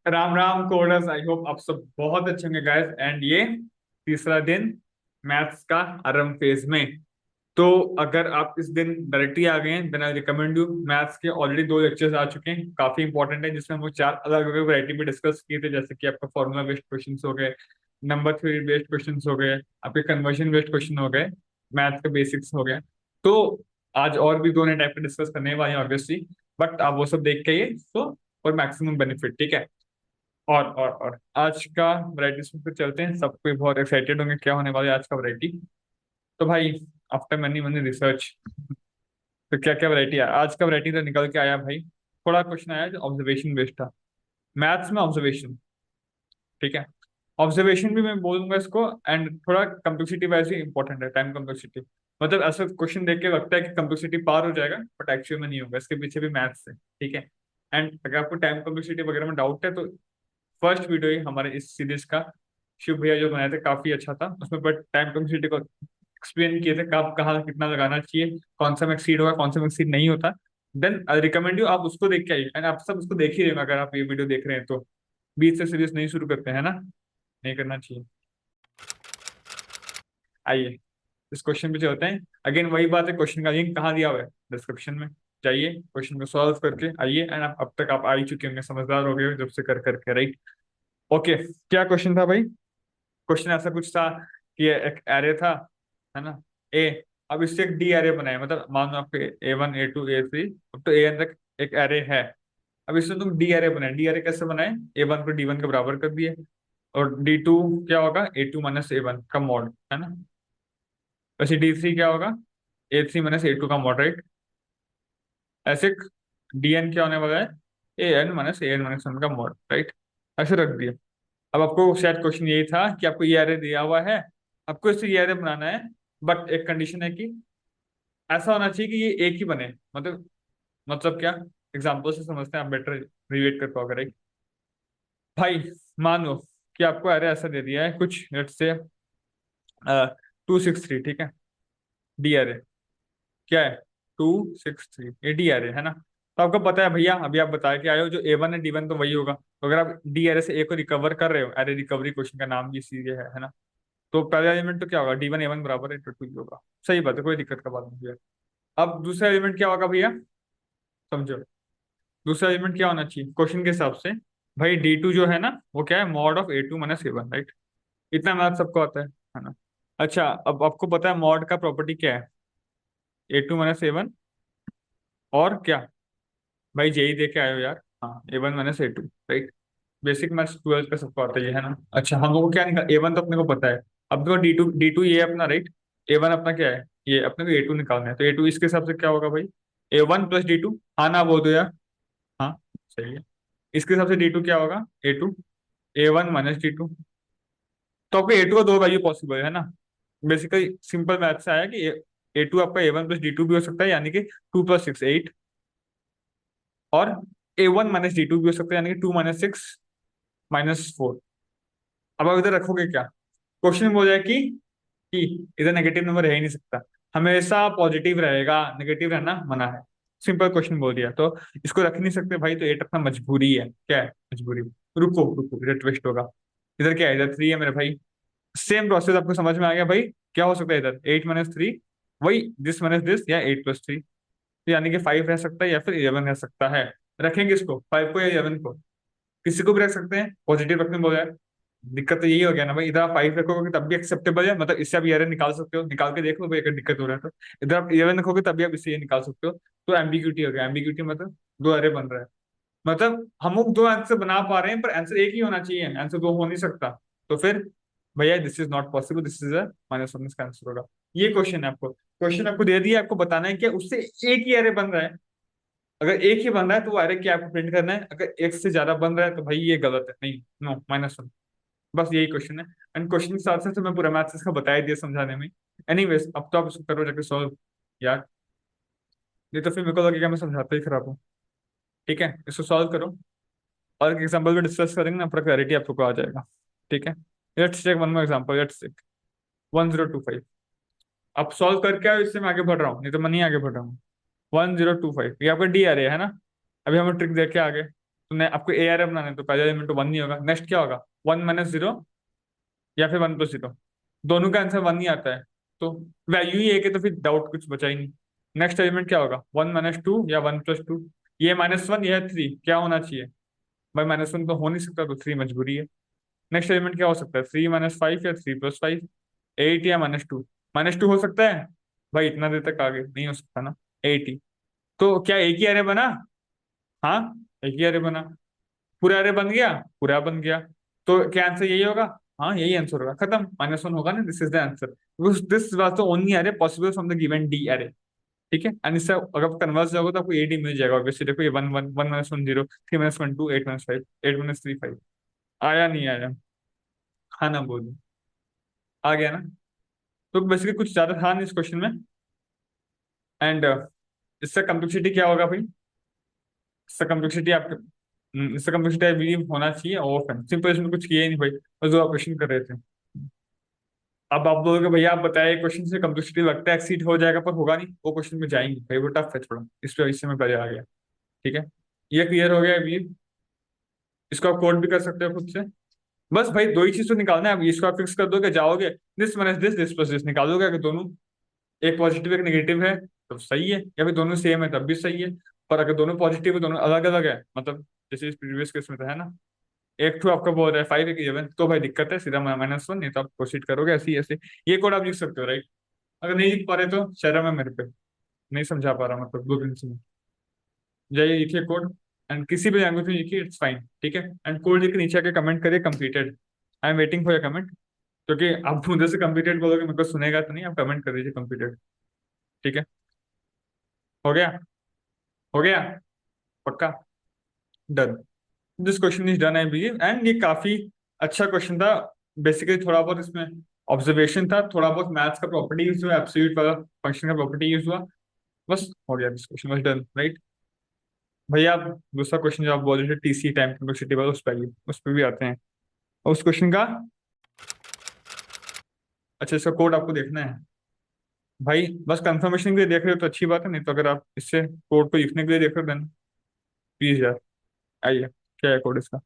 Ram Ram coders, I hope आप सब बहुत अच्छे होंगे गाइस। एंड ये तीसरा दिन मैथ्स का आरंभ फेज में। तो अगर आप इस दिन डायरेक्टली आ गए हैं then I recommend you. Maths के ऑलरेडी दो लेक्चर्स आ चुके हैं, काफी इंपॉर्टेंट है, जिसमें हम लोग चार अलग अलग वैरायटी में डिस्कस किए थे, जैसे कि आपका फॉर्मूला बेस्ड क्वेश्चन हो गए, नंबर थ्योरी बेस्ड क्वेश्चन हो गए, आपके कन्वर्जन बेस्ड क्वेश्चन हो गए, मैथ के बेसिक्स हो गए। तो आज और भी दो नए टाइप के डिस्कस करने वाले हैं ऑब्वियसली, बट आप वो सब देख के आइए तो और मैक्सिमम बेनिफिट, ठीक है। और आज का वैरायटीज पे चलते हैं। सब कोई बहुत एक्साइटेड होंगे क्या होने वाला है आज का वैरायटी। तो भाई, आफ्टर मनी मनी रिसर्च, तो क्या क्या वैरायटी है आज का। वैरायटी तो निकल के आया भाई। थोड़ा क्वेश्चन आया जो ऑब्जर्वेशन बेस्ड था, मैथ्स में ऑब्जर्वेशन, ठीक है। ऑब्जर्वेशन भी मैं बोलूंगा इसको, एंड थोड़ा कम्प्लेक्सिटी वाइज भी इंपॉर्टेंट है, टाइम कम्प्लेक्सिटी। मतलब ऐसा क्वेश्चन देख के लगता है कि कम्प्लेक्सिटी पार हो जाएगा, बट एक्चुअल में नहीं होगा, इसके पीछे भी मैथ्स है, ठीक है। एंड अगर आपको टाइम कम्प्लेक्सिटी वगैरह में डाउट है तो फर्स्ट वीडियो ही हमारे इस सीरीज का शिव भैया जो बनाए थे काफी अच्छा था, उसमें बट टाइम कम्प्लेक्सिटी को एक्सप्लेन किए थे, कब कहाँ कितना लगाना चाहिए, कौन सा में एक्सीड होगा कौन सा में एक्सीड नहीं होता। देन आई रिकमेंड यू आप उसको देख के आइए, एंड आप सब उसको देख ही रहे हो अगर आप ये वीडियो देख रहे हैं तो। बीच से सीरीज नहीं शुरू करते हैं ना, नहीं करना चाहिए। आइए इस क्वेश्चन पे चलते हैं। अगेन वही बात है, क्वेश्चन का लिंक कहाँ दिया हुआ है, डिस्क्रिप्शन में। जाइए क्वेश्चन को सॉल्व करके आइए, एंड आप अब तक आप आ ही चुके होंगे, समझदार हो गए हो जब से कर करके, राइट। ओके, क्या क्वेश्चन था भाई। क्वेश्चन ऐसा कुछ था कि एक एरे था, है ना, ए। अब इससे एक डी एरे बनाए, मतलब मान लो आपके A1 A2 A3, अब तो ए एन तक एक एरे है। अब इसमें तुम डी एरे बनाए, डी एरे कैसे बनाए, A1 को D1 के बराबर कर दिए, और D2 क्या होगा, A2 - A1 का मॉड, है ना। वैसे D3 क्या होगा, A3 - A2 का मॉड, राइट। ऐसे DN क्या होने वाला है, AN - AN - 1 का मॉड, राइट। ऐसे रख दिया। अब आपको शायद क्वेश्चन यही था कि आपको ये एरे दिया हुआ है, आपको इससे ये एरे बनाना है, बट एक कंडीशन है कि ऐसा होना चाहिए कि ये एक ही बने। मतलब क्या, एग्जाम्पल से समझते हैं, आप बेटर रिलेट कर पाओगे, राइट। भाई मान लो कि आपको एरे ऐसा दे दिया है कुछ, लेट्स से 263, ठीक है। डी एरे क्या है, 263, ये डी एरे है ना। तो आपको पता है भैया, अभी आप बता के आए हो जो A1 है D1 तो वही होगा, तो अगर आप डी एरे से ए को रिकवर कर रहे हो, एरे रिकवरी क्वेश्चन का नाम भी इसीलिए है ना। तो पहला एलिमेंट तो क्या होगा, D1 A1 बराबर है तो 2 ही होगा। सही बात है, कोई दिक्कत का बात नहीं है। अब दूसरा एलिमेंट क्या होगा भैया, समझो। दूसरा एलिमेंट क्या होना चाहिए क्वेश्चन के हिसाब से, भाई D2 जो है ना वो क्या है, mod of A2 - A1, right. इतना मैथ सबको आता है ना। अच्छा, अब आपको पता है मॉड का प्रॉपर्टी क्या है, A2 - A1, और क्या, भाई जेई दे के आए हो यार, हाँ A1 - A2, right. Basic maths 12 का सबको आता ही है ना। अच्छा, हम लोग को क्या निकाल, A1 तो अपने को पता है। अब देखो D2 ये अपना, राइट। A1 अपना क्या है, ये अपने को A2 निकालना है, तो A2 इसके हिसाब से क्या होगा भाई, A1 + D2, हाँ ना बोल दो यार। हाँ, सही है। इसके हिसाब से D2 क्या होगा, A2 A1 - D2। तो आपको A2 का दो वैल्यू पॉसिबल है ना। बेसिकली सिंपल मैथ से आया कि A2 आपका A1 + D2 भी हो सकता है, यानी कि 2 + 6 8, और A1 - D2 भी हो सकता है, यानी कि 2 - 6 - 4। अब आप इधर रखोगे क्या, क्वेश्चन में हो जाए कि इधर नेगेटिव नंबर रह ही नहीं सकता, हमेशा पॉजिटिव रहेगा, नेगेटिव रहना मना है। सिंपल क्वेश्चन बोल दिया तो इसको रख नहीं सकते भाई, तो एट अपना मजबूरी है, क्या है मजबूरी। रुको रुको, इधर ट्विस्ट होगा। इधर क्या है, इधर 3 है मेरे भाई। सेम प्रोसेस आपको समझ में आ गया भाई। क्या हो सकता है इधर, 8 - 3, वही दिस या 8 + 3, यानी कि 5 रह सकता है या फिर 11 रह सकता है। रखेंगे इसको 5 को या 11 को, किसी को भी रख सकते हैं, पॉजिटिव रखने बोला है। दिक्कत तो यही हो गया ना भाई, इधर आप 5 रखोगे तब भी एक्सेप्टेबल है, मतलब इससे आप एरर निकाल सकते हो, निकाल के देख लो भाई अगर दिक्कत हो रहा है तो। इधर आप 11 रखोगे तब भी आप इससे ये निकाल सकते हो। तो एम्बिग्यूटी हो गया, एम्बिग्यूटी मतलब दो एरे बन रहा है। मतलब हम लोग दो आंसर बना पा रहे हैं पर आंसर एक ही होना चाहिए, आंसर दो हो नहीं सकता। तो फिर भैया this is not possible, this is -1 इसका आंसर होगा। ये क्वेश्चन है आपको, क्वेश्चन आपको दे दिया, आपको बताना है कि उससे एक ही एरे बन रहा है। अगर एक ही बन रहा है तो वो एरे क्या आपको प्रिंट करना है, अगर एक से ज्यादा बन रहा है तो भाई ये गलत है, नहीं, नो -1। बस यही क्वेश्चन है। एंड क्वेश्चन के साथ साथ तो मैं पूरा मैथ्स इसका बता ही दिया समझाने में। एनीवेज अब तो आप इसको करो जाके सॉल्व यार, नहीं तो फिर मेरे को लगेगा मैं समझाता ही खराब हूँ। ठीक है, इसको सॉल्व करो, और एक एग्जांपल भी डिस्कस करेंगे ना, पूरा क्लैरिटी आपको आ जाएगा। ठीक है, let's take one more example, let's take 1025। अब सॉल्व करके आओ, इससे मैं आगे बढ़ रहा हूँ, नहीं तो मैं नहीं आगे बढ़ रहा हूँ। 1025 ये आपका डी आ रहा है ना। अभी हम ट्रिक देख के आगे, तो आपको ए आर बनाना है तो पहला एलिमेंट तो 1 नहीं होगा। नेक्स्ट क्या होगा, 1 - 0 या फिर 1 + 0, दोनों का आंसर 1 ही आता है। तो वैल्यू ही एक है तो फिर डाउट कुछ बचा ही नहीं। नेक्स्ट एलिमेंट क्या होगा, 1 - 2 या 1 + 2। ये -1, ये 3, क्या होना चाहिए भाई, -1 तो हो नहीं सकता, तो 3 मजबूरी है। नेक्स्ट एलिमेंट क्या हो सकता है, 3 - 5 या 3 + 5, 8 या -2। -2 हो सकता है भाई, इतना देर तक आगे नहीं हो सकता ना, 8 ही। तो क्या एक ही अरे बना, हाँ एक ही अरे बना। पूरा अरे बन गया, पूरा बन गया। तो क्या आंसर यही होगा, हाँ यही आंसर होगा, खत्म, -1 होगा ना, this is the answer. This was the only array possible from the given d array. ठीक है, एंड इससे अगर कन्वर्स जाओगे तो आपको ए डी मिल जाएगा ऑब्वियसली। देखो ये 1 1 1 - 1 0, 3 - 1 2, 8 - 5, 8 - 3 5। आया नहीं आया, हाँ ना बोलो, आ गया ना। तो बेसिकली कुछ ज्यादा था नहीं इस क्वेश्चन में। एंड इससे कम्प्लेक्सिटी क्या होगा भाई, इससे कम्प्लेक्सिटी आपके इससे कम्प्लेक्सिटी आई बिलीव होना चाहिए ऑफ एन सिंपल, इसमें कुछ किया ही नहीं भाई, बस जो आप क्वेश्चन कर रहे थे। अब आप बोलोगे भैया आप बताए क्वेश्चन से कम्प्लेक्सिटी लगता है एक्सीड हो जाएगा, पर होगा नहीं, वो क्वेश्चन में जाएंगे भाई, वो टफ है थोड़ा, इस पे इससे मैं पहले आ गया। ठीक है, ये क्लियर हो गया आई बिलीव। इसको आप कोड भी कर सकते हो खुद से। बस भाई दो ही चीज तो निकालना है, अब इसको आप फिक्स कर दोगे, जाओगे this minus this plus this निकालोगे, अगर दोनों एक पॉजिटिव एक नेगेटिव है तो सही है, या फिर दोनों सेम है तब भी सही है। पर अगर दोनों पॉजिटिव है, दोनों अलग अलग है, मतलब जैसे इस प्रीवियस केस में तो है ना, एक टू आपका बोल रहा है 5 एक 11, तो भाई दिक्कत है, सीधा -1, नहीं तो आप प्रोसीड करोगे ऐसे ही ऐसे। ये कोड आप लिख सकते हो राइट। अगर नहीं लिख पा रहे तो शर्म है मेरे पे, नहीं समझा पा रहा, मतलब दो दिन से। जाइए लिखिए कोड, एंड किसी भी लैंग्वेज में लिखिए, इट्स फाइन। ठीक है, एंड कोड लिख के नीचे आके कमेंट करिए completed. I am waiting for your comment. क्योंकि आप उधर से कंप्लीटेड बोलोगे, मेरे को सुनेगा तो नहीं, आप कमेंट कर दीजिए कंप्लीटेड। ठीक है, हो गया, हो गया, पक्का, done. This question is done I believe, and ये काफी अच्छा क्वेश्चन था। बेसिकली थोड़ा बहुत इसमें ऑब्जर्वेशन था, थोड़ा बहुत मैथ्स का प्रॉपर्टी यूज हुआ, एब्सोल्यूट वाला फंक्शन का प्रॉपर्टी यूज हुआ, बस हो गया, this question was done right. भैया आप दूसरा क्वेश्चन जो आप बोल रहे थे टीसी टाइम कम्प्लेक्सिटी वाला, उस पर भी आते हैं। और उस क्वेश्चन का, अच्छा इसका कोड आपको देखना है भाई, बस कंफर्मेशन के लिए देख रहे हो तो अच्छी बात है, नहीं तो अगर आप इससे कोड को लिखने के लिए देख रहे हो देन प्लीज यार आइए। क्या है कोड इसका,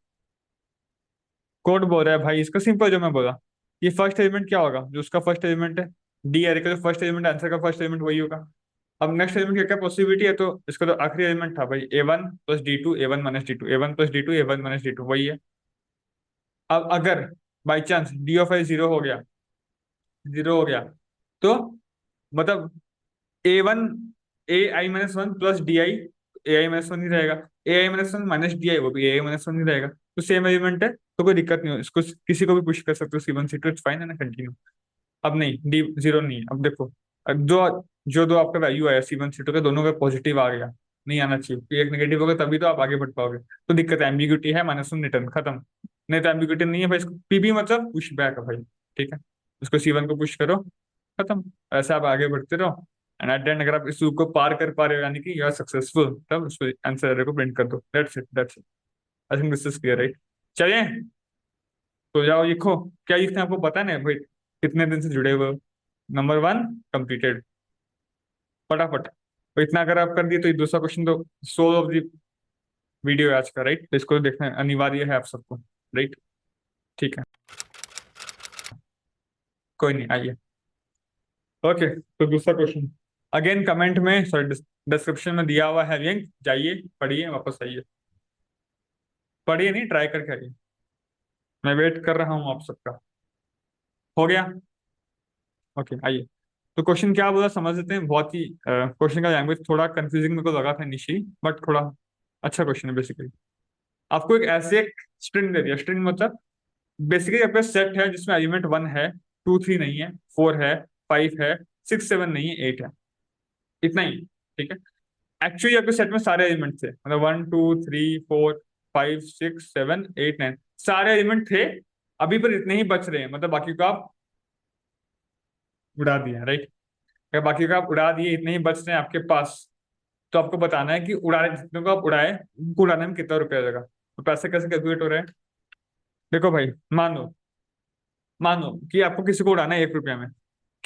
कोड बोल रहा है भाई इसका सिंपल, जो मैं बोला, ये फर्स्ट एलिमेंट क्या होगा, जो उसका फर्स्ट एलिमेंट है, डी एरे का जो फर्स्ट एलिमेंट, आंसर का फर्स्ट एलिमेंट वही होगा। अब नेक्स्ट एलिमेंट की क्या पॉसिबिलिटी है, तो इसका तो आखिरी एलिमेंट था भाई A1 + D2, A1 - D2, A1 + D2, A1 - D2 वही है। अब अगर by chance D of I zero हो गया, जीरो हो गया, तो मतलब A1, AI - 1 + DI, AI - 1 ही रहेगा। AI - 1 - DI, वो भी AI - 1 ही रहेगा, तो सेम एलिमेंट है, तो कोई दिक्कत नहीं हो, इसको किसी को भी पुश कर सकते हो, C1 C2, इट्स फाइन है ना, कंटिन्यू। अब नहीं, डी जीरो नहीं है, अब देखो, अब जो जो दो आपका वैल्यू आया C1 C2 का, दोनों का पॉजिटिव आ गया, नहीं आना चाहिए, क्योंकि एक नेगेटिव होगा तभी तो आप आगे बढ़ पाओगे। तो दिक्कत है, एम्बिग्यूटी है, -1 रिटर्न, खत्म। नहीं तो एम्बिग्यूटी नहीं है भाई, इसको पीबी मतलब पुश बैक है भाई। ठीक है, इसको C1 को पुश करो, खत्म। ऐसे आप आगे बढ़ते रहो, एंड एट द एंड अगर आप इस लूप को पार कर पा रहे हो, यानी कि यू आर सक्सेसफुल, तब उसको आंसर को प्रिंट कर दो, that's it, that's it. I think this is clear right. चलिए, तो जाओ लिखो, क्या लिखते हैं आपको पता है ना भाई, कितने दिन से जुड़े हुए हो। नंबर 1 कंप्लीटेड, फटाफट। तो इतना अगर आप कर दिए तो ये दूसरा क्वेश्चन तो सोल ऑफ द वीडियो है आज का राइट, तो इसको तो देखना अनिवार्य है आप सबको राइट। ठीक है, कोई नहीं, आइए। ओके, तो दूसरा क्वेश्चन, अगेन कमेंट में, सॉरी डिस्क्रिप्शन में दिया हुआ है लिंक, जाइए पढ़िए वापस आइए। पढ़िए नहीं, ट्राई करके आइए, मैं वेट कर रहा हूँ आप सबका। हो गया, ओके आइए। तो क्वेश्चन क्या बोला समझ लेते हैं, बहुत ही क्वेश्चन का लैंग्वेज थोड़ा कंफ्यूजिंग मेरे को लगा था इनिशियली, बट थोड़ा अच्छा क्वेश्चन है बेसिकली। आपको एक ऐसे एक स्ट्रिंग दे दिया, स्ट्रिंग मतलब बेसिकली आपका सेट है जिसमें एलिमेंट 1 है, 2 3 नहीं है, 4 है, 5 है, 6 7 नहीं है, 8 है, इतना ही। ठीक है, एक्चुअली आपके सेट में सारे एलिमेंट थे, मतलब 1 2 3 4 5 6 7 8 9 सारे एलिमेंट थे। अभी पर इतने ही बच रहे हैं, मतलब बाकी को आप उड़ा दिया राइट। अगर बाकी को आप उड़ा दिए, इतने ही बच रहे हैं आपके पास, तो आपको बताना है कि उड़ाने जितने को आप उड़ाए, उनको उड़ाने में कितना रुपया लगेगा। तो पैसे कैसे कैलकुलेट हो रहे हैं, देखो भाई, मानो कि आपको किसी को उड़ाना है 1 रुपया में,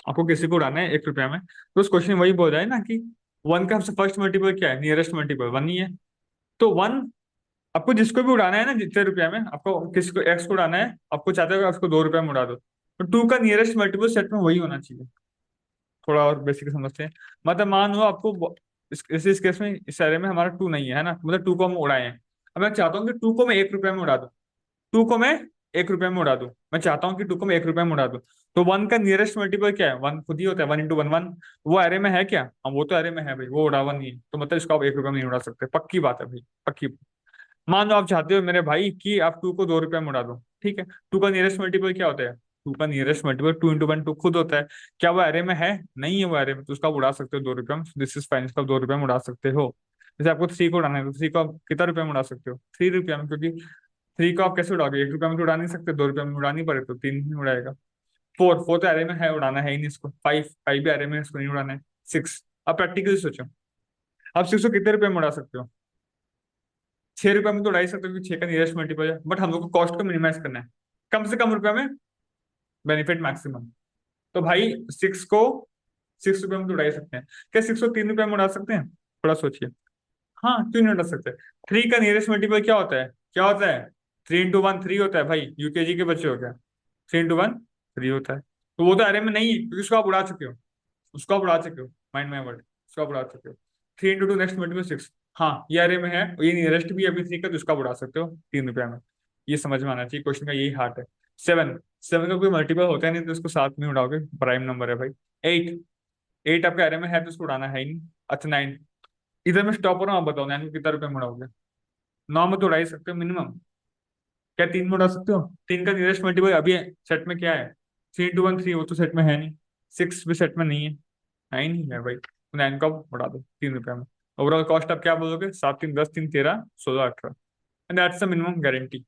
आपको किसी को उड़ाना है 1 रुपया में, तो उस क्वेश्चन में वही बोल रहा है ना कि 1 का सबसे फर्स्ट मल्टीपल क्या है, नियरेस्ट मल्टीपल 1 ही है। तो 1 आपको जिसको भी उड़ाना है ना, जितने रुपया में आपको किसको एक्स को उड़ाना है, आपको चाहते हो उसको 2 रुपया में उड़ा दो, तो टू का नियरेस्ट मल्टीपल सेट में वही होना चाहिए। थोड़ा और बेसिक समझते हैं। मतलब मान लो आपको इस केस में, इस सारे में हमारा टू नहीं है ना, मतलब टू को हम उड़ाए हैं। अब मैं चाहता हूँ कि टू को मैं 1 रुपया में उड़ा दूं, टू को मैं 1 रुपया में उड़ा दूं, मैं चाहता हूँ कि टू को मैं 1 रुपया में उड़ा दूं। तो वन का नियरेस्ट मल्टीपल क्या है, वन खुद ही होता है, 1 × 1 1। वो एरे में है क्या, हाँ वो तो एरे में है भाई, वो उड़ा हुआ नहीं है, तो मतलब इसको आप 1 रुपया में नहीं उड़ा सकते, पक्की बात है भाई, पक्की। मान लो आप चाहते हो मेरे भाई कि आप टू को 2 रुपया में उड़ा दो, ठीक है, टू का नियरेस्ट मल्टीपल क्या होता है, टू का नियरेस्ट मल्टीपल 2 × 1 टू खुद होता है। क्या वो एरे में है, नहीं है वो एरे में, तो उसका आप उड़ा सकते हो 2 रुपया में, दिस इज फाइन, इसका 2 रुपया में उड़ा सकते हो। जैसे आपको थ्री को उड़ाना है, तो थ्री को आप कितना रुपया में उड़ा सकते हो, 3 रुपया में, क्योंकि थ्री को आप कैसे उड़ाओगे, 1 रुपया में तो उड़ा नहीं सकते, 2 रुपया में उड़ा नहीं पड़े तो तीन में उड़ाएगा। फोर, फोर तो एरे में है, उड़ाना है ही नहीं इसको। फाइव, फाइव भी एरे में है, इसको नहीं उड़ाना है। सिक्स, अब प्रैक्टिकली सोचो, आप सिक्स को कितने रुपये में उड़ा सकते हो, 6 रुपये में तो उड़ा ही सकते हो, क्योंकि 6 का नियरेस्ट मल्टीपल है, बट हम लोग को कॉस्ट को मिनिमाइज करना है, कम से कम रुपया में बेनिफिट मैक्सिमम। तो भाई सिक्स को 6 रुपये में तो उड़ा ही सकते हैं। क्या सिक्स को 3 रुपये में उड़ा सकते हैं, थोड़ा सोचिए। हाँ, क्यों नहीं उड़ा सकते। थ्री का नियरेस्ट मल्टीपल क्या होता है, क्या होता है, 3 × 1 3 होता है भाई, यूकेजी के बच्चे हो गया, 3 × 1 3 होता है। तो वो तो अरे में नहीं है, क्योंकि उसको आप उड़ा चुके हो, उसको आप उड़ा चुके हो, माइंड माई वर्ड, उसको आप उड़ा चुके हो। 3 × 2 नेक्स्ट मल्टीपल 6। हाँ, ये अरे में है, और ये नियरेस्ट भी अभी 3 का, तो उसका आप उड़ा सकते हो 3 रुपया में। ये समझ में आना चाहिए, क्वेश्चन का यही हार्ट है। सेवन, सेवन का कोई मल्टीपल होता है नहीं, तो उसको साथ में उड़ाओगे, प्राइम नंबर है भाई। एट, एट आपके अरे में है, तो उसको उड़ाना है ही नहीं। अच्छा, नाइन, इधर मैं स्टॉप हो रहा हूँ, आप बताओ नाइन को कितना रुपये में उड़ाओगे। नौ में तो उड़ा ही सकते हो मिनिमम। क्या तीन में उड़ा सकते हो, तीन का नियरेस्ट मल्टीपल अभी सेट में क्या है, 3 × 1 3, वो तो सेट में है नहीं। सिक्स भी सेट में नहीं है, है ही नहीं है भाई, तो नाइन का उड़ा दो 3 रुपया में। ओवरऑल कॉस्ट आप क्या बोलोगे, 7 × 3 = 10, 3 × 13 = 16 18, and that's the minimum guarantee.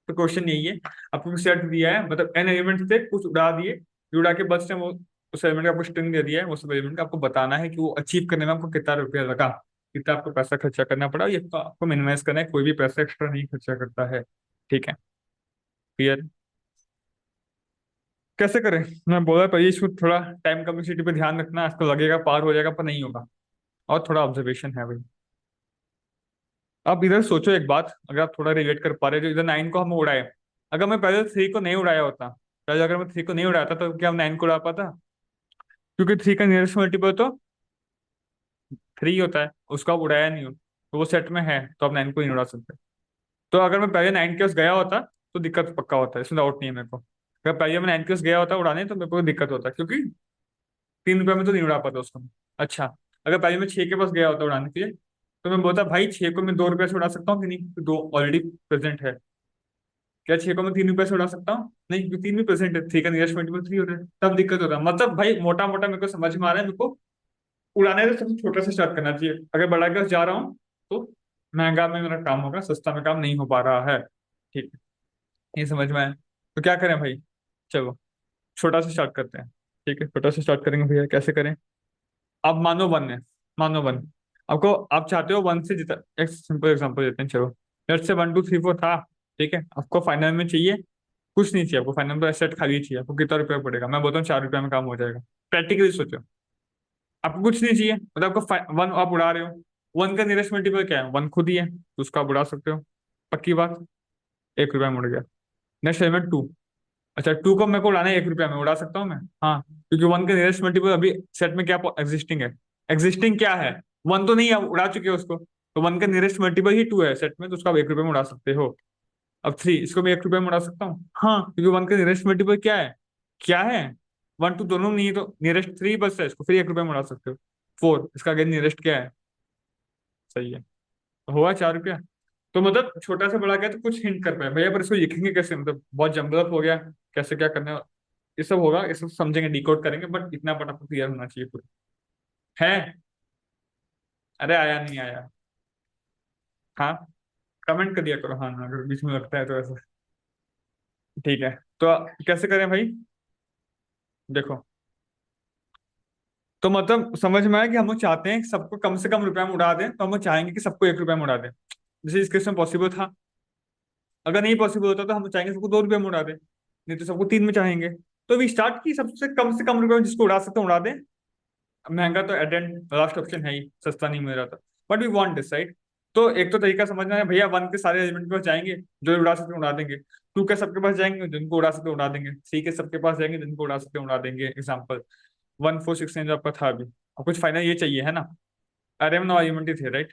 तो क्वेश्चन यही है, आपको सेट दिया है, मतलब एन एलिमेंट से कुछ उड़ा दिए, जो उड़ा के बस वो उस एलिमेंट का आपको स्ट्रिंग दे दिया है, उस एलिमेंट का आपको बताना है कि वो अचीव करने में आपको कितना रुपया लगा, कितना आपको पैसा खर्चा करना पड़ा, ये आपको मिनिमाइज करना है, कोई भी पैसा एक्स्ट्रा नहीं खर्चा करता है। ठीक है, क्लियर। कैसे करें, मैं बोला पर इसको थोड़ा टाइम कम्प्लेक्सिटी पे ध्यान रखना, आपको लगेगा पार हो जाएगा पर नहीं होगा, और थोड़ा ऑब्जर्वेशन है भाई। अब इधर सोचो एक बात, अगर आप थोड़ा रिलेट कर पा रहे हो, जो इधर नाइन को हम उड़ाए, अगर मैं पहले थ्री को नहीं उड़ाया होता, पहले अगर मैं थ्री को नहीं उड़ाता तो क्या हम नाइन को उड़ा पाता, क्योंकि थ्री का नियरेस्ट मल्टीपल तो थ्री होता है, उसको आप उड़ाया नहीं हो, तो वो सेट में है, तो आप नाइन को नहीं उड़ा सकते। तो अगर मैं पहले नाइन के पास गया होता तो दिक्कत पक्का होता है, इसमें डाउट नहीं है मेरे को। अगर पहले मैं नाइन के पास गया होता उड़ाने, तो मेरे को दिक्कत होता, क्योंकि 3 रुपये में तो नहीं उड़ा पाता उसको। अच्छा, अगर पहले मैं छह के पास गया होता उड़ाने के लिए, तो मैं बोलता भाई छह को मैं 2 रुपये से उड़ा सकता हूँ कि नहीं, तो दो ऑलरेडी प्रेजेंट है। क्या छह को मैं 3 रुपये से उड़ा सकता हूँ, नहीं, क्योंकि तीन भी प्रेजेंट है, थ्री का नियरेस्ट मल्टीपल थ्री हो रहा है, तब दिक्कत होता है। मतलब भाई मोटा मोटा मेरे को समझ में आ रहा है, मेरे को उड़ाने से सबसे छोटा से स्टार्ट करना चाहिए, अगर बड़ा के पास जा रहा हूँ तो महंगा में मेरा काम होगा, सस्ता में काम नहीं हो पा रहा है। ठीक है, ये समझ में आया, तो क्या करें भाई, चलो छोटा से स्टार्ट करते हैं। ठीक है, छोटा से स्टार्ट करेंगे भैया, कैसे करें। अब मानो वन है, मानो वन, आपको आप चाहते हो वन से जितना, एक सिंपल एग्जांपल देते हैं, चलो लेट्स से 1 2 3 4 था, ठीक है, आपको फाइनल में चाहिए, कुछ नहीं चाहिए आपको फाइनल में, सेट खाली चाहिए, आपको कितना रुपया पड़ेगा, मैं बोलता हूँ 4 रुपया में काम हो जाएगा। प्रैक्टिकली सोचो, आपको कुछ नहीं चाहिए, मतलब आपको वन आप उड़ा रहे हो, वन का नियरेस्ट मल्टीपल क्या है, वन खुद ही है, तो उसको आप उड़ा सकते हो, पक्की बात, 1 रुपया में उड़ गया। नेक्स्ट एलिमेंट टू, अच्छा टू को मेरे को उड़ाना है 1 रुपया में, उड़ा सकता हूँ मैं, हाँ, क्योंकि वन का नियरेस्ट मल्टीपल अभी सेट में क्या एग्जिस्टिंग है, एग्जिस्टिंग क्या है, वन तो नहीं है, आप उड़ा चुके हो उसको, तो वन का नियरेस्ट मल्टीपल ही टू है सेट में, तो उसको आप 1 रुपये में उड़ा सकते हो। अब थ्री, इसको मैं 1 रुपये में उड़ा सकता हूँ, हाँ, क्योंकि वन का नियरेस्ट मल्टीपल क्या है, क्या है, वन टू दोनों नहीं है, तो नियरेस्ट थ्री बस है, इसको फिर 1 रुपये में उड़ा सकते हो। फोर, इसका अगेन नियरेस्ट क्या है, सही है, तो हुआ 4 रुपया। तो मतलब छोटा से बड़ा गया तो कुछ हिंट कर पाए भैया, पर इसको लिखेंगे कैसे, मतलब बहुत जम्बल अप हो गया, कैसे क्या करना है, ये सब होगा, ये सब समझेंगे, डिकोड करेंगे, बट इतना पता आपको क्लियर होना चाहिए पूरा। है, अरे आया नहीं आया, हाँ, कमेंट कर दिया करो, हाँ हाँ, अगर बीच में लगता है तो ऐसा। ठीक है, तो कैसे करें भाई, देखो, तो मतलब समझ में आया कि हम लोग चाहते हैं कि सबको कम से कम रुपया में उड़ा दें, तो हम लोग चाहेंगे कि सबको 1 रुपया में उड़ा दें, जैसे इस केस में पॉसिबल था। अगर नहीं पॉसिबल होता तो हम चाहेंगे सबको 2 रुपये में उड़ा दें, नहीं तो सबको तीन में चाहेंगे। तो अभी स्टार्ट की सबसे कम से कम रुपये में, जिसको उड़ा सकते हैं उड़ा दें, महंगा तो एट एंड लास्ट ऑप्शन है ही, सस्ता नहीं मिल रहा था, but we want this right. तो एक तो तरीका समझना है भैया, वन के सारे एलिमेंट के पास जाएंगे, जो उड़ा सकते हैं उड़ा देंगे। टू के सबके पास जाएंगे, जिनको उड़ा सकते हैं उड़ा देंगे। थ्री के सबके पास जाएंगे, जिनको उड़ा सकते हैं उड़ा देंगे। एग्जाम्पल 1 4 6 9 जो आपका था अभी। अब कुछ फाइनल ये चाहिए है ना, अरे में 9 एलिमेंट ही थे राइट।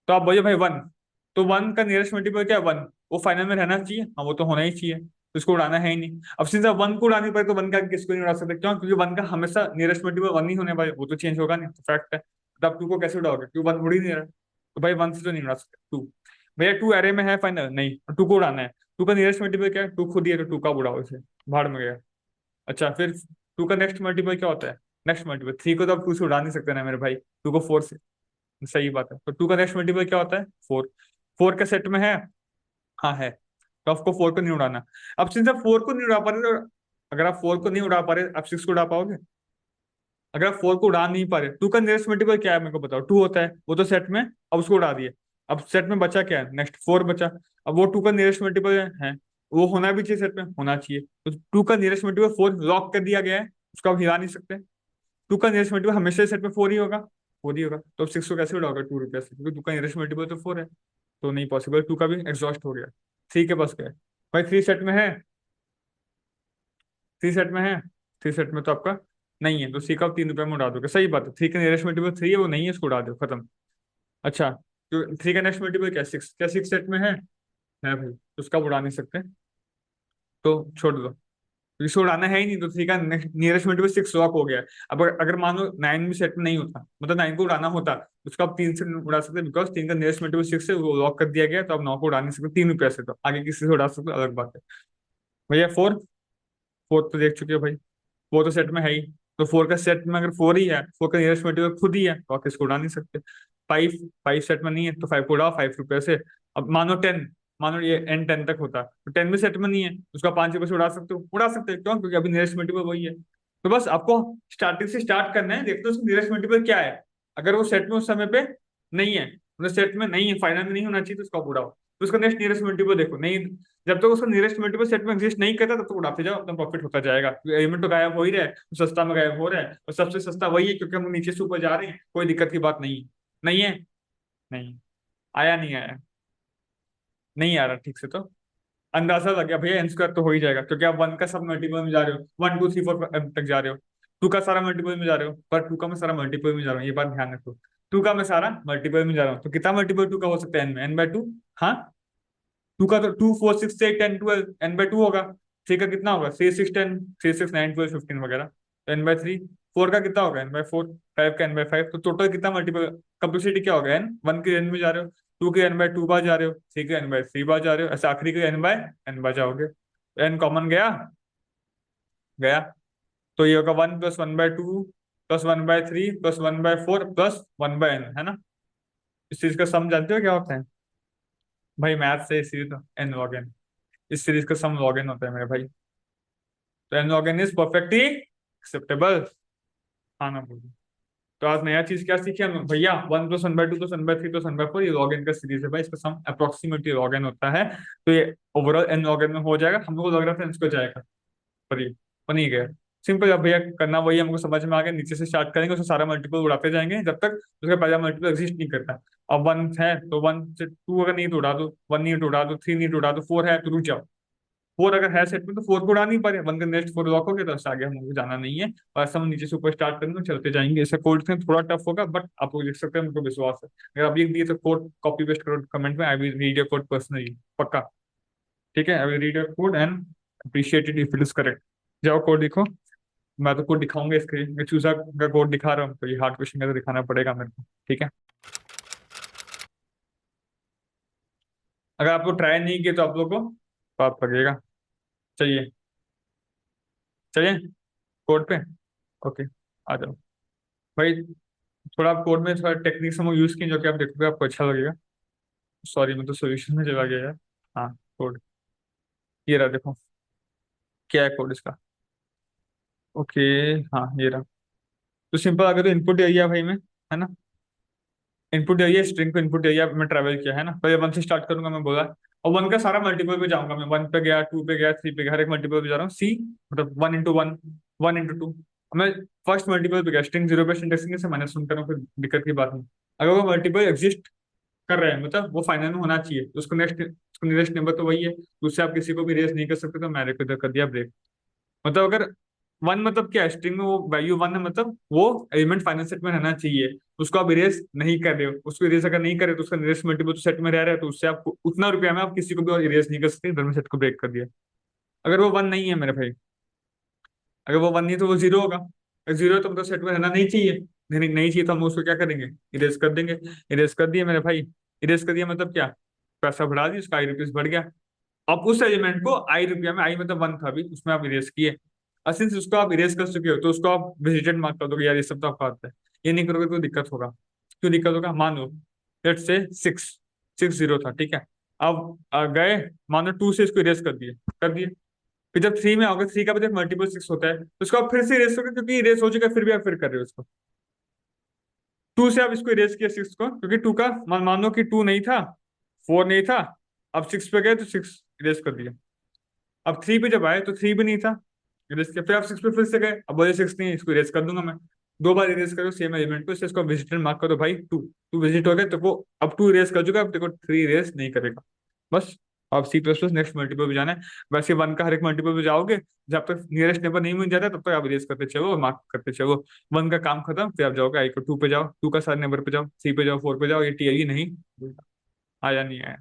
तो आप बोलिए भाई वन, तो वन का नियरेस्ट मल्टीपल क्या है, वन। वो फाइनल में रहना चाहिए, हाँ वो तो होना ही चाहिए, तो इसको उड़ाना है ही नहीं। अब सिंस आप वन को उड़ाने पर तो वन का किसको नहीं उड़ा सकते, क्यों? क्योंकि वन का हमेशा नियरेस्ट मल्टीपल वन ही होने वाले, वो तो चेंज होगा नहीं, तो फैक्ट है। तो आप टू को कैसे उड़ाओगे, क्यों वन उड़ ही नहीं रहा। तो भाई वन से तो नहीं उड़ा सकते टू। भैया टू एरे में है फाइनल नहीं, टू को उड़ाना है। टू का नियरेस्ट मल्टीपल क्या है, टू खुद ही है, तो टू का उड़ाओ इसे, भाड़ में गया। अच्छा फिर टू का नेक्स्ट मल्टीपल क्या होता है, नेक्स्ट मल्टीपल थ्री को तो आप टू से उड़ा नहीं सकते ना मेरे भाई, टू को फोर से। सही बात है, तो टू का नेक्स्ट मल्टीपल क्या होता है, फोर। फोर के सेट में है, हाँ है। तो आपको फोर को नहीं उड़ाना। अब सिंस आप फोर को नहीं उड़ा पा रहे तो, अगर आप फोर को नहीं उड़ा पा रहे, आप सिक्स को उड़ा पाओगे? अगर आप फोर को उड़ा नहीं पा रहे, टू का नियरेस्ट मल्टीपल क्या है मेरे को बताओ, टू होता है, वो तो सेट में, अब उसको उड़ा दिए। अब सेट में बचा क्या है, नेक्स्ट फोर बचा। अब वो टू का नियरेस्ट मल्टीपल है, वो होना भी चाहिए, सेट में होना चाहिए। तो टू का नियरेस्ट मल्टीपल फोर लॉक कर दिया गया है, उसको आप हिला नहीं सकते। टू का नियरेस्ट मल्टीपल हमेशा सेट में फोर ही होगा, फोर ही होगा। तो सिक्स को कैसे उड़ाओगे टू रुपया से, क्योंकि टू का नियरेस्ट मल्टीपल तो फोर है। तो नहीं पॉसिबल, टू का भी एग्जॉस्ट हो गया। थ्री के पास क्या है, भाई थ्री सेट में है, थ्री सेट में है, थ्री सेट में तो आपका नहीं है, तो सी का आप 3 रुपये में उड़ा दोगे। सही बात है, थ्री का नियरेस्ट मल्टीपल थ्री है, वो नहीं है, उसको उड़ा दो, खत्म। अच्छा, तो थ्री का नेक्स्ट मल्टीपल क्या है, सिक्स, क्या सिक्स सेट में है भाई, तो उसका आप उड़ा नहीं सकते, तो छोड़ दो। इसको उड़ाना है ही नहीं, तो थ्री का नियरेस्ट मल्टीपल सिक्स लॉक हो गया है। अब अगर मान लो नाइन भी सेट में नहीं होता, मतलब नाइन को उड़ाना होता, तो उसको आप तीन से उड़ा सकते, बिकॉज तीन का नियरेस्ट मल्टीपल सिक्स है, वो लॉक कर दिया गया, तो आप नौ को उड़ा नहीं सकते 3 रुपये से, तो आगे किसी से उड़ा सकते हो, अलग बात है। भैया फोर, फोर तो देख चुके हो भाई, फोर तो सेट में है ही। तो फोर का सेट में अगर फोर ही है, फोर का नियरेस्ट मल्टीपल खुद ही है, तो आप इसको उड़ा नहीं सकते। फाइव, फाइव सेट में नहीं है, तो फाइव को उड़ाओ 5 रुपये से। अब मानो टेन, मानो ये एन 10 तक होता, तो टेन भी सेट में नहीं है, उसका 5 रुपये से उड़ा सकते हो, उड़ा सकते हो, क्यों? क्योंकि अभी नियरेस्ट मल्टीपल वही है। तो बस आपको स्टार्टिंग से स्टार्ट करना है, देखते हो उसका नियरेस्ट मल्टीपल क्या है। अगर वो सेट में उस समय पे नहीं है, मतलब सेट में नहीं है, फाइनल में नहीं होना चाहिए, तो उसको आप उड़ाओ। तो उसका नेक्स्ट नियरेस्ट मल्टीपल देखो, नहीं, जब तक उसका नियरेस्ट मल्टीपल सेट में एग्जिस्ट नहीं करता, तब तक उड़ाते जाओ, अपना प्रॉफिट होता जाएगा। एलिमेंट तो गायब हो ही रहा है, तो सस्ता में गायब हो रहा है, और सबसे सस्ता वही है, क्योंकि हम नीचे से ऊपर जा रहे हैं, कोई दिक्कत की बात नहीं है। नहीं है, नहीं आया, नहीं आया, नहीं आ रहा ठीक से, तो अंदाजा लग गया भैया, एन स्क्वायर तो हो ही जाएगा, क्योंकि आप वन का सब मल्टीपल में जा रहे हो, 1 2 3 4 तक जा रहे हो। टू का सारा मल्टीपल में जा रहे हो, पर टू का मैं सारा मल्टीपल में जा रहा हूँ, ये बात ध्यान रखो। टू का मैं सारा मल्टीपल में जा रहा हूँ, तो कितना मल्टीपल टू का हो सकता है, एन में, एन बाय टू। हाँ, टू का तो 2 4 6 8 10 12 एन बाय टू होगा। थ्री का कितना होगा, 3 6 10, 3 6 9 12 15 वगैरह, तो एन बाय थ्री। फोर का कितना होगा, एन बाय फोर। फाइव का एन बाय फाइव, तो टोटल कितना मल्टीपल कंप्लेक्सिटी क्या होगा, एन वन के एन में जा रहे हो, टू के एन बाय टू बार जा रहे हो, थ्री के एन बाय थ्री बार जा रहे हो, ऐसे आखिरी के एन बाय एन बार जाओगे। एन कॉमन गया, गया। तो ये होगा 1 + 1/2 +1/3 +1/4 +1/n, है ना। इस चीज का सम जानते हो क्या होता है भाई, मैथ से, इसी तो एन लॉग एन, इस सीरीज का सम लॉग इन होता है मेरे भाई। तो N log N is perfectly acceptable. हाँ ना बोलो। तो आज नया चीज क्या सीखे हम लोग भैया, 1 + 1/2 +1/3 +1/4, ये लॉग इन का सीरीज है भाई, इसका सम अप्रोक्सीमेटली लॉग इन होता है। तो ये ओवरऑल एन लॉग इन में हो जाएगा, हम लोग को लग रहा था इसको जाएगा, पर ये बन ही गया। सिंपल, अब भैया करना वही हमको समझ में आ गया, नीचे से स्टार्ट करेंगे, उसमें सारा मल्टीपल उड़ाते जाएंगे जब तक उसका पहला मल्टीपल एग्जिस्ट नहीं करता। अब वन है तो वन से टू अगर नहीं तो उड़ा दो, वन नहीं तो उड़ा दो, थ्री नहीं तो उड़ा दो, फोर है तो रुक जाओ। फोर अगर है सेट में, तो फोर को उड़ा नहीं पा रहे, वन का नेक्स्ट फोर लॉक हो गया, तो उससे आगे हमको जाना नहीं है। और ऐसा हम नीचे से ऊपर स्टार्ट करेंगे, चलते जाएंगे। ऐसा कोड से थोड़ा टफ होगा, बट आप लोग लिख सकते हैं, मुझको विश्वास है। अगर आप लिख दिए तो कोड कॉपी पेस्ट करो कमेंट में, I will read your code personally, पक्का। ठीक है, I will read your code and appreciate it if it is correct. जाओ कोड लिखो। मैं तो कोड दिखाऊंगा इसके, मैं चूजा का कोड दिखा रहा हूँ, तो ये हार्ड क्वेश्चन का तो दिखाना पड़ेगा मेरे को, ठीक है। अगर आपको ट्राई नहीं किया तो आप लोग को पाप लगेगा। चलिए, चलिए कोड पे, ओके, आ जाओ भाई। थोड़ा आप कोड में थोड़ा टेक्निक्स हम यूज किए, जो कि आप देखोगे आपको अच्छा लगेगा। सॉरी, मैं तो सोल्यूशन में चला गया यार। हाँ, कोड ये रहा, देखो क्या है कोड इसका। ओके, हाँ ये रहा। तो सिंपल, अगर तो इनपुट एरिया भाई में, है ना, इनपुट एरिया, स्ट्रिंग को इनपुट एरिया में ट्रेवल किया है ना, पहले वन से स्टार्ट करूंगा मैं, बोला। और वन का सारा मल्टीपल पे जाऊंगा मैं, वन पे गया, टू पे गया, थ्री पे गया, हर एक मल्टीपल पे जा रहा हूँ, सी मतलब 1 × 1, 1 × 2। मैं फर्स्ट मल्टीपल पे गया, स्ट्रिंग जीरो पे इंडेक्सिंग से माइनस वन करूँ, फिर दिक्कत की बात नहीं। अगर वो मल्टीपल एग्जिस्ट कर रहे हैं, मतलब वो फाइनल में होना चाहिए, तो उसको नेक्स्ट, उसको नियरेस्ट नंबर तो वही है, तो उससे आप किसी को भी रेस नहीं कर सकते, तो मैंने को इधर कर दिया ब्रेक। मतलब अगर वन मतलब क्या, स्ट्रिंग में वो वैल्यू वन है, मतलब वो एलिमेंट फाइनल सेट में रहना चाहिए, उसको आप इरेज नहीं कर रहे हो, उसको इरेज अगर नहीं करे तो उसका नियरेस्ट मल्टीपल तो सेट में रह रहा है, तो उससे आप उतना रुपया में आप किसी को भी और इरेज नहीं कर सकते, इधर में सेट को ब्रेक कर दिया। अगर वो वन नहीं है मेरे भाई, अगर वो वन नहीं है तो वो जीरो होगा, अगर जीरो है तो मतलब सेट में रहना नहीं चाहिए, नहीं नहीं चाहिए तो हम उसको क्या करेंगे, इरेज कर देंगे। इरेज कर दिया मेरे भाई, इरेज कर दिया मतलब क्या, पैसा बढ़ा दिया, उसका आई रुपीज बढ़ गया। अब उस एलिमेंट को आई रुपया में, आई मतलब वन था अभी, उसमें आप इरेज किए, और सिंस उसको आप इरेज कर चुके हो तो उसको आप विजिटेड मार्क कर दोगे, यार ये सब तो आपका आता है। ये नहीं करोगे तो दिक्कत होगा। क्यों दिक्कत होगा, मान लो let's say six, six zero था, ठीक है। अब गए, मानो टू से इसको इरेज कर दिए, कर दिए। फिर जब थ्री में आओगे, थ्री का भी मल्टीपल सिक्स होता है, तो उसको आप फिर से इरेज करोगे, क्योंकि इरेज हो चुका है, फिर भी आप फिर कर रहे हो उसको। टू से आप इसको इरेज किया सिक्स को, क्योंकि टू का मान लो कि टू नहीं था, फोर नहीं था, अब सिक्स पे गए तो सिक्स इरेज कर दिया। अब थ्री पे जब आए तो थ्री भी नहीं था, इरेज किया, फिर आप सिक्स पे फिर से गए, अब बोले सिक्स नहीं है, इसको इरेज कर दूंगा मैं। दो बार इरेज करो सेम एलिमेंट को, इसको विजिटर मार्क करो भाई टू, टू विजिट हो गया तो वो अब टू इरेज कर चुका है, अब देखो थ्री इरेज नहीं करेगा, बस। अब C plus plus next multiple पे जाना है। वैसे वन का हर एक मल्टीपल पे जाओगे, जब तक नियरेस्ट नेबर नहीं मिल जाता तब तक आप इरेज करते चलो और मार्क करते चलो। वन का काम खत्म, फिर आप जाओगे आई को टू पे जाओ, टू का सारे नेबर पे जाओ, थ्री पे जाओ, फोर पे जाओ, ये टी नहीं आया, नहीं आया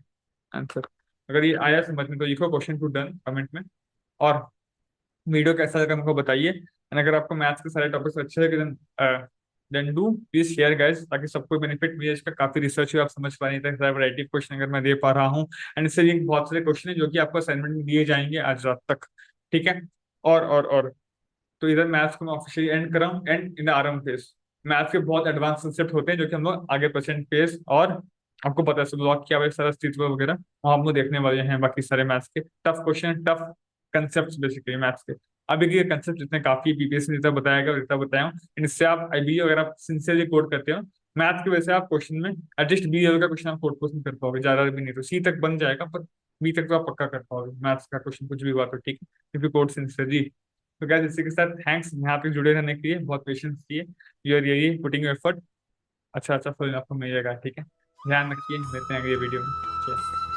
आंसर। अगर ये आया समझ में तो लिखो क्वेश्चन टू डन कमेंट में। और वीडियो कैसा लगा हमको बताइए, एंड अगर आपको मैथ्स के सारे टॉपिक्स अच्छे लगे then do please share guys, ताकि सबको बेनिफिट मिले। इसका काफी रिसर्च हुआ, आप समझ पा रहे थे, वैरायटी क्वेश्चन अगर मैं दे पा रहा हूँ, एंड इससे लिंक बहुत सारे क्वेश्चन है जो कि आपको असाइनमेंट में दिए जाएंगे आज रात तक, ठीक है। और तो इधर मैथ्स को मैं ऑफिशियली एंड कर रहा हूँ, एंड इन आरंभ फेज मैथ्स के बहुत एडवांस कंसेप्ट होते हैं जो कि हम लोग आगे परसेंट फेज, और आपको पता है ब्लॉक क्या है, सारा अस्तित्व वगैरह वो हम लोग देखने वाले हैं। बाकी सारे मैथ्स के tough question, tough concept basically maths के, अभी के कंसेप्ट जितने काफी पीपीएस में जितना बताया गया और जितना बताया हूँ, इससे आप आई बी अगर आप सिंसियरली कोड करते हो मैथ की वजह से, आप क्वेश्चन में एटलीस्ट बी लेवल का क्वेश्चन आप कोड क्वेश्चन कर पाओगे, ज्यादा भी नहीं तो सी तक बन जाएगा, पर बी तक तो आप पक्का कर पाओगे मैथ्स का क्वेश्चन कुछ भी हुआ तो, ठीक है, क्योंकि कोड सिंसियरली। तो क्या इसी के साथ थैंक्स यहाँ पे जुड़े रहने के लिए, बहुत पेशेंस दिए, you are really putting effort. अच्छा अच्छा फल आपको मिलेगा, ठीक है। ध्यान रखिए, मिलते हैं अगले वीडियो में।